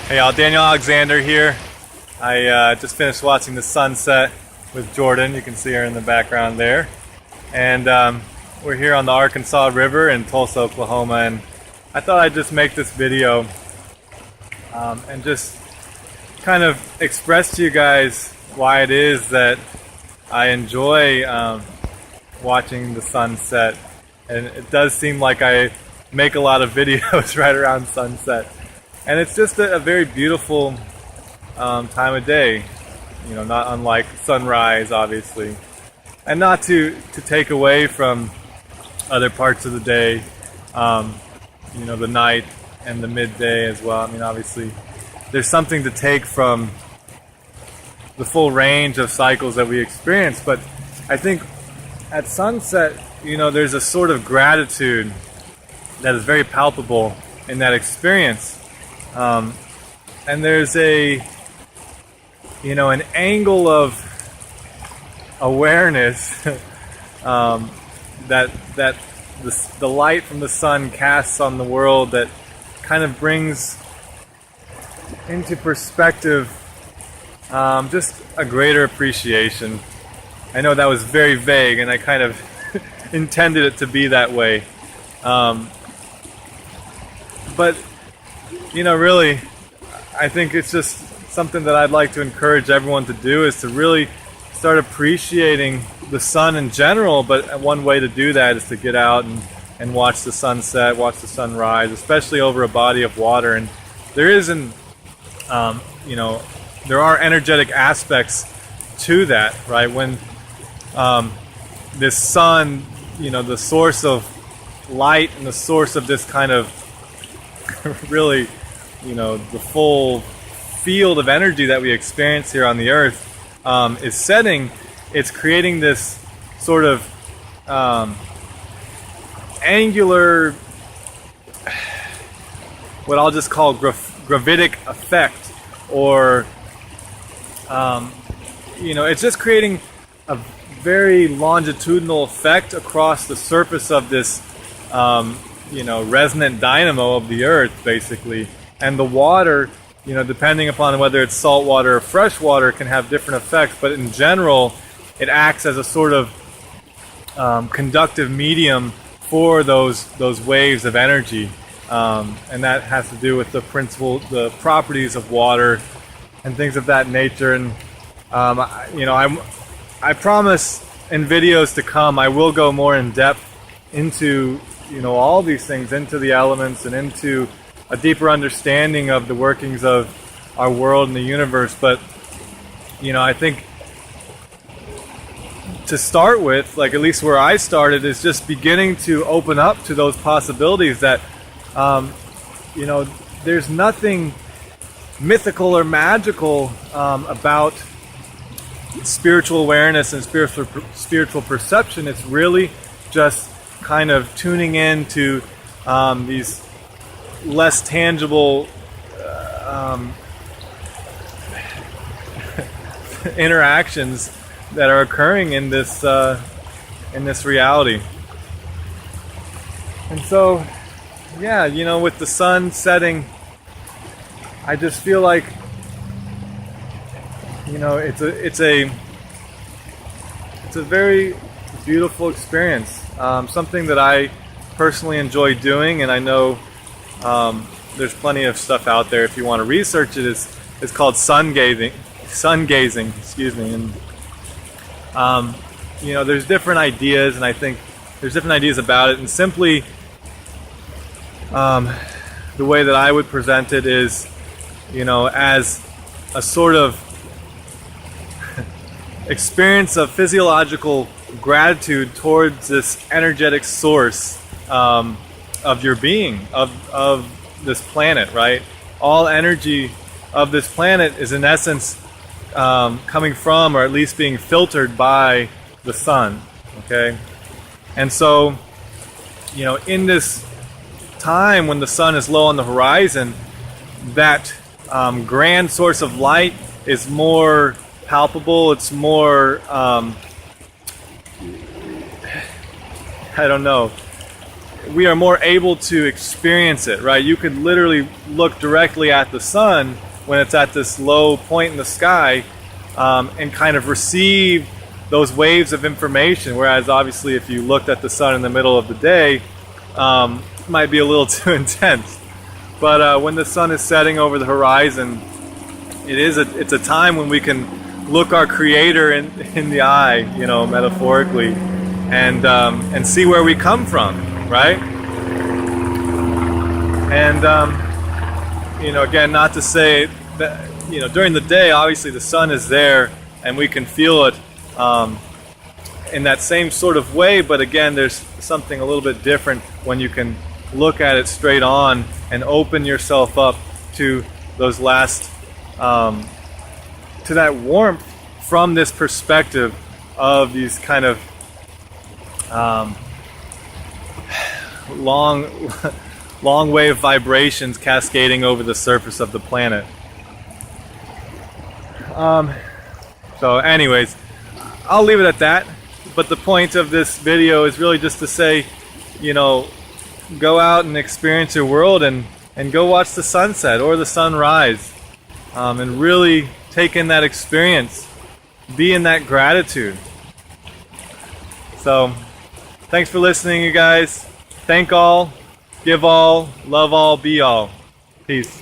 Hey y'all, Daniel Alexander here. I just finished watching the sunset with Jordan. You can see her in the background there. And we're here on the Arkansas River in Tulsa, Oklahoma. And I thought I'd just make this video and just kind of express to you guys why it is that I enjoy watching the sunset. And it does seem like I make a lot of videos right around sunset. And it's just a very beautiful time of day, you know, not unlike sunrise, obviously. And not to take away from other parts of the day, you know, the night and the midday as well. I mean, obviously, there's something to take from the full range of cycles that we experience. But I think at sunset, you know, there's a sort of gratitude that is very palpable in that experience. And there's an angle of awareness that the light from the sun casts on the world that kind of brings into perspective just a greater appreciation. I know that was very vague, and I kind of intended it to be that way. But you know, really, I think it's just something that I'd like to encourage everyone to do, is to really start appreciating the sun in general. But one way to do that is to get out and watch the sunset, watch the sunrise, especially over a body of water. And there there are energetic aspects to that, right? When this sun, you know, the source of light and the source of this kind of really, you know, the full field of energy that we experience here on the earth is setting. It's creating this sort of angular, what I'll just call gravitic effect, or it's just creating a very longitudinal effect across the surface of this resonant dynamo of the earth, basically. And the water, you know, depending upon whether it's salt water or fresh water, can have different effects. But in general, it acts as a sort of conductive medium for those waves of energy. And that has to do with the properties of water and things of that nature. And, I promise in videos to come, I will go more in depth into, you know, all these things, into the elements and into a deeper understanding of the workings of our world and the universe. But, you know, I think to start with, like at least where I started, is just beginning to open up to those possibilities that, there's nothing mythical or magical about spiritual awareness and spiritual perception. It's really just kind of tuning in to these less tangible interactions that are occurring in this reality. And so, yeah, you know, with the sun setting, I just feel like, you know, it's a very beautiful experience. Something that I personally enjoy doing, and I know there's plenty of stuff out there if you want to research it. It's called sun gazing, excuse me. And there's different ideas, and I think there's different ideas about it. And simply, the way that I would present it is, you know, as a sort of experience of physiological gratitude towards this energetic source of your being, of this planet, right? All energy of this planet is in essence coming from, or at least being filtered by, the sun, okay? And so, you know, in this time when the sun is low on the horizon, that grand source of light is more palpable. It's more I don't know, we are more able to experience it, right? You could literally look directly at the sun when it's at this low point in the sky, and kind of receive those waves of information. Whereas obviously if you looked at the sun in the middle of the day, it might be a little too intense. But when the sun is setting over the horizon, it's a time when we can look our Creator in the eye, you know, metaphorically, and see where we come from, right? And you know, again, not to say that, you know, during the day, obviously the sun is there and we can feel it in that same sort of way, but again, there's something a little bit different when you can look at it straight on and open yourself up to those last, to that warmth from this perspective of these kind of long wave vibrations cascading over the surface of the planet. So anyways, I'll leave it at that. But the point of this video is really just to say, you know, go out and experience your world, and go watch the sunset or the sunrise, and really take in that experience. Be in that gratitude. So, thanks for listening, you guys. Thank all, give all, love all, be all. Peace.